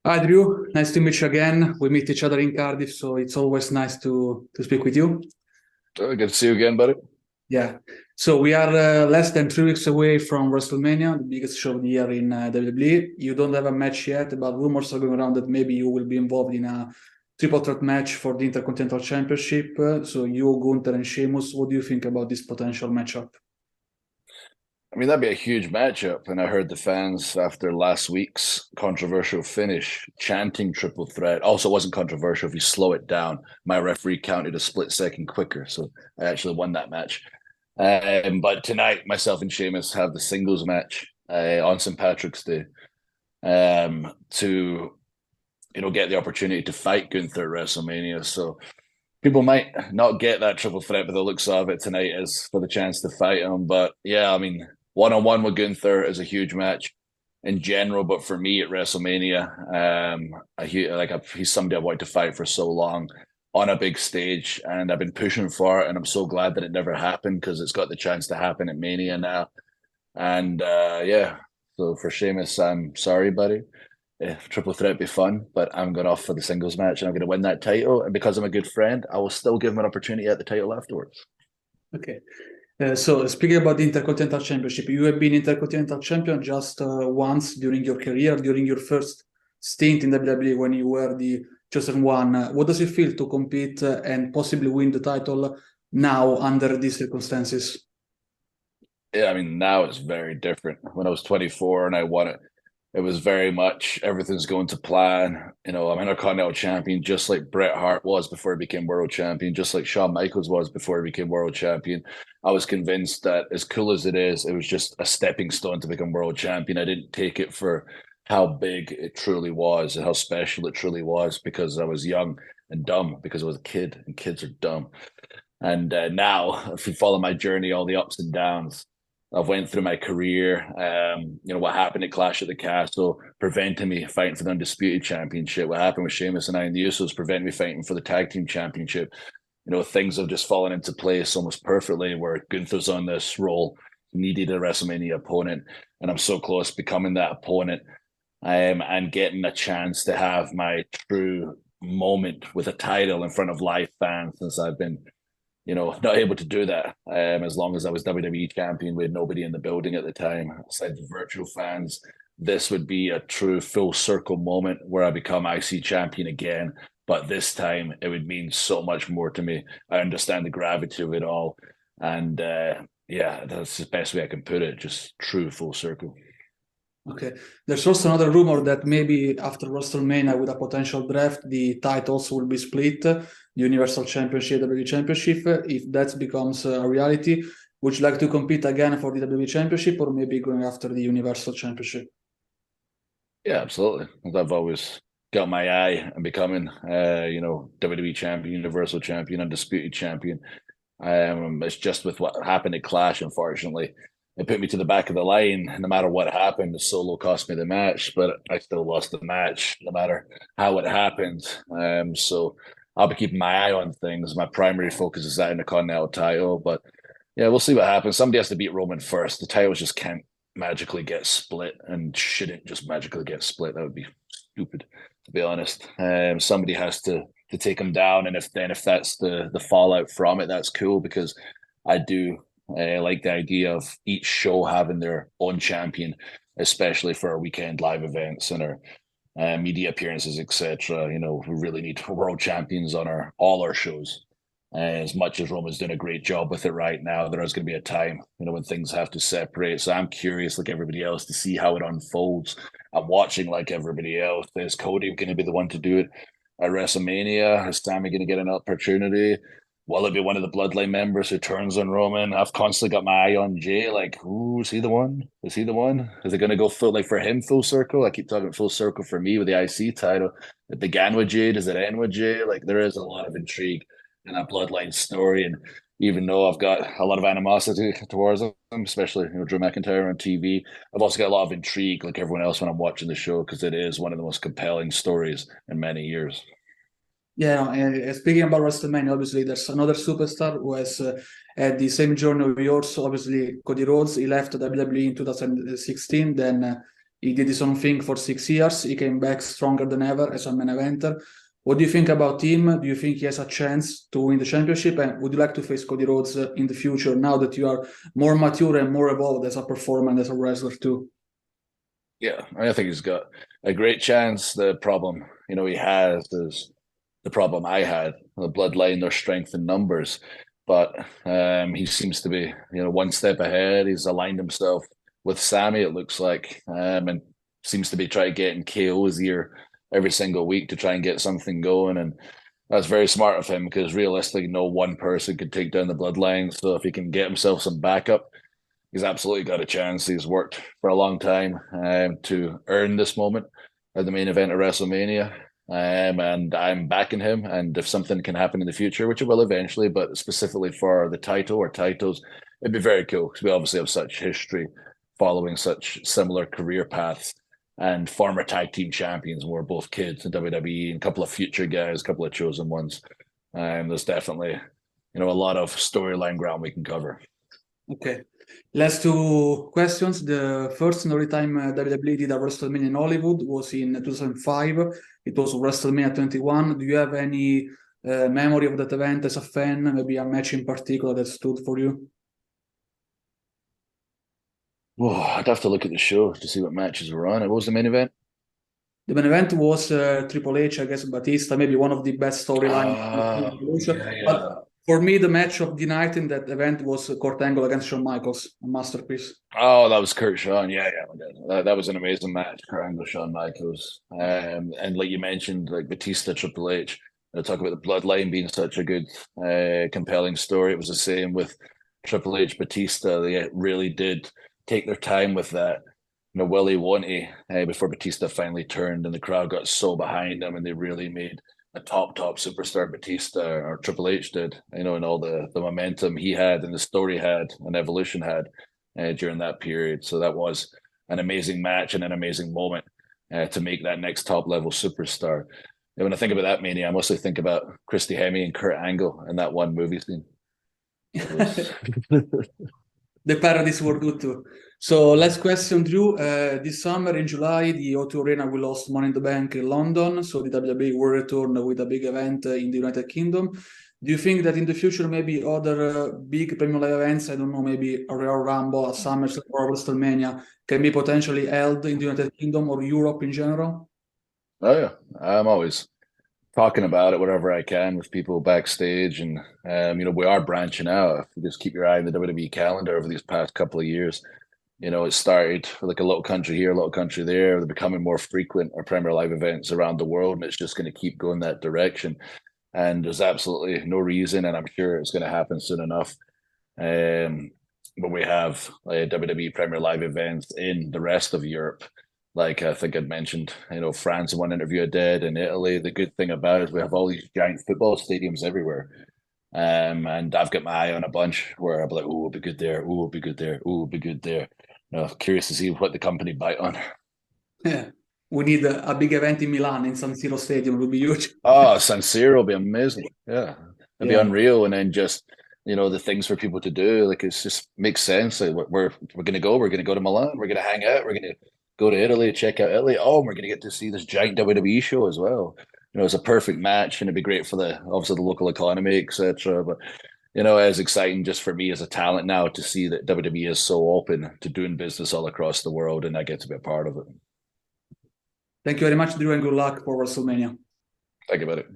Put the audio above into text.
Hi, Drew. Nice to meet you again. We meet each other in Cardiff, so it's always nice to speak with you. Good to see you again, buddy. Yeah. So we are less than 3 weeks away from WrestleMania, the biggest show of the year in WWE. You don't have a match yet, but rumors are going around that maybe you will be involved in a triple threat match for the Intercontinental Championship. So you, Gunther, and Sheamus, what do you think about this potential matchup? I mean, that'd be a huge matchup. And I heard the fans after last week's controversial finish chanting triple threat. Also, it wasn't controversial if you slow it down. My referee counted a split second quicker. So I actually won that match. But tonight, myself and Sheamus have the singles match on St. Patrick's Day to, get the opportunity to fight Gunther at WrestleMania. So people might not get that triple threat, but the looks of it tonight is for the chance to fight him. But yeah, I mean, one-on-one with Gunther is a huge match in general, but for me at WrestleMania, he's somebody I've wanted to fight for so long on a big stage, and I've been pushing for it, and I'm so glad that it never happened because it's got the chance to happen at Mania now. And so for Sheamus, I'm sorry, buddy. Triple threat be fun, but I'm going off for the singles match, and I'm going to win that title. And because I'm a good friend, I will still give him an opportunity at the title afterwards. Okay. So speaking about the Intercontinental Championship, you have been Intercontinental Champion just once during your career, during your first stint in WWE when you were the chosen one. What does it feel to compete and possibly win the title now under these circumstances? Yeah, I mean, now it's very different. When I was 24 and I won it, it was very much everything's going to plan. I'm Intercontinental Champion, just like Bret Hart was before he became World Champion, just like Shawn Michaels was before he became World Champion. I was convinced that as cool as it is, it was just a stepping stone to become World Champion. I didn't take it for how big it truly was and how special it truly was because I was young and dumb because I was a kid and kids are dumb. And now, if you follow my journey, all the ups and downs, I've went through my career, what happened at Clash at the Castle, preventing me fighting for the Undisputed Championship. What happened with Sheamus and I and the Usos preventing me fighting for the Tag Team Championship. Things have just fallen into place almost perfectly where Gunther's on this role, needed a WrestleMania opponent, and I'm so close becoming that opponent and getting a chance to have my true moment with a title in front of live fans since I've been not able to do that. As long as I was WWE champion, we had nobody in the building at the time, aside the virtual fans. This would be a true full circle moment where I become IC champion again. But this time, it would mean so much more to me. I understand the gravity of it all. And that's the best way I can put it. Just true full circle. Okay. There's also another rumor that maybe after WrestleMania with a potential draft, the titles will be split, the Universal Championship, WWE Championship. If that becomes a reality, would you like to compete again for the WWE Championship or maybe going after the Universal Championship? Yeah, absolutely. I've always got my eye on becoming, WWE Champion, Universal Champion, Undisputed Champion. It's just with what happened at Clash, unfortunately. It put me to the back of the line. No matter what happened, the solo cost me the match, but I still lost the match, no matter how it happened. So I'll be keeping my eye on things. My primary focus is that Intercontinental title, but yeah, we'll see what happens. Somebody has to beat Roman first. The titles just can't magically get split and shouldn't just magically get split. That would be stupid, to be honest. Somebody has to take him down, and if that's the fallout from it, that's cool because I do like the idea of each show having their own champion, especially for our weekend live events and our media appearances, etc. We really need world champions on all our shows. As much as Roman's doing a great job with it right now, there is going to be a time, when things have to separate. So I'm curious, like everybody else, to see how it unfolds. I'm watching like everybody else. Is Cody going to be the one to do it at WrestleMania? Is Sami going to get an opportunity? Will it be one of the Bloodline members who turns on Roman? I've constantly got my eye on Jay. Like, ooh, is he the one? Is he the one? Is it going to go for him full circle? I keep talking full circle for me with the IC title. It began with Jay. Does it end with Jay? Like, there is a lot of intrigue in that Bloodline story. And even though I've got a lot of animosity towards him, especially Drew McIntyre on TV, I've also got a lot of intrigue, like everyone else, when I'm watching the show because it is one of the most compelling stories in many years. Yeah, and speaking about WrestleMania, obviously there's another superstar who has had the same journey of yours. Obviously, Cody Rhodes, he left WWE in 2016, then He did his own thing for 6 years. He came back stronger than ever as a main eventer. What do you think about him? Do you think he has a chance to win the championship? And would you like to face Cody Rhodes in the future now that you are more mature and more evolved as a performer and as a wrestler too? Yeah, I think he's got a great chance. The problem, he has is the problem I had. The bloodline, their strength in numbers. But he seems to be, one step ahead. He's aligned himself with Sammy, it looks like, and seems to be trying to get in KO's ear every single week to try and get something going. And that's very smart of him because realistically, no one person could take down the bloodline. So if he can get himself some backup, he's absolutely got a chance. He's worked for a long time to earn this moment at the main event of WrestleMania. And I'm backing him. And if something can happen in the future, which it will eventually, but specifically for the title or titles, it'd be very cool because we obviously have such history following such similar career paths and former tag team champions. We're both kids in WWE and a couple of future guys, a couple of chosen ones. There's definitely, a lot of storyline ground we can cover. Okay. Last two questions. The first and only time WWE did a WrestleMania in Hollywood was in 2005. It was WrestleMania 21. Do you have any memory of that event as a fan? Maybe a match in particular that stood for you? Oh, I'd have to look at the show to see what matches were on. What was the main event? The main event was Triple H, I guess, Batista, maybe one of the best storylines. But for me, the match of the night in that event was Kurt Angle against Shawn Michaels, a masterpiece. Oh, that was Kurt Shawn. Yeah. That was an amazing match, Kurt Angle, Shawn Michaels. And like you mentioned, like Batista, Triple H, talk about the bloodline being such a good, compelling story. It was the same with Triple H, Batista. They really did take their time with that. Willie Wonty, before Batista finally turned and the crowd got so behind him and they really made a top superstar Batista or Triple H did, and all the momentum he had and the story had and evolution had during that period. So that was an amazing match and an amazing moment to make that next top level superstar. And when I think about that Mania, I mostly think about Christy Hemme and Kurt Angle in that one movie scene. The parodies were good too. So last question, Drew. This summer in July, the O2 Arena will host Money in the Bank in London. So the WWE will return with a big event in the United Kingdom. Do you think that in the future, maybe other big premium live events, I don't know, maybe a Royal Rumble, a SummerSlam, or WrestleMania, can be potentially held in the United Kingdom or Europe in general? Oh yeah, I'm always talking about it wherever I can with people backstage, and we are branching out. If you just keep your eye on the WWE calendar over these past couple of years, it started like a little country here, a little country there. They're becoming more frequent, our Premier Live events around the world, and it's just going to keep going that direction. And there's absolutely no reason, and I'm sure it's going to happen soon enough. But we have WWE Premier Live events in the rest of Europe. Like I think I'd mentioned, France in one interview I did, in Italy. The good thing about it is we have all these giant football stadiums everywhere. And I've got my eye on a bunch where I'll be like, oh, it'll be good there. Oh, it'll be good there. Oh, it'll be good there. Curious to see what the company bite on. Yeah. We need a big event in Milan, in San Siro Stadium. It would be huge. Oh, San Siro will be amazing. Yeah. It'd be unreal. And then just, the things for people to do. Like, it's just makes sense. Like, we're going to go. We're going to go to Milan. We're going to hang out. We're going to go to Italy, check out Italy. Oh, we're going to get to see this giant WWE show as well. It's a perfect match, and it'd be great for obviously the local economy, etc. But it's exciting just for me as a talent now to see that WWE is so open to doing business all across the world, and I get to be a part of it. Thank you very much, Drew, and good luck for WrestleMania. Think about it.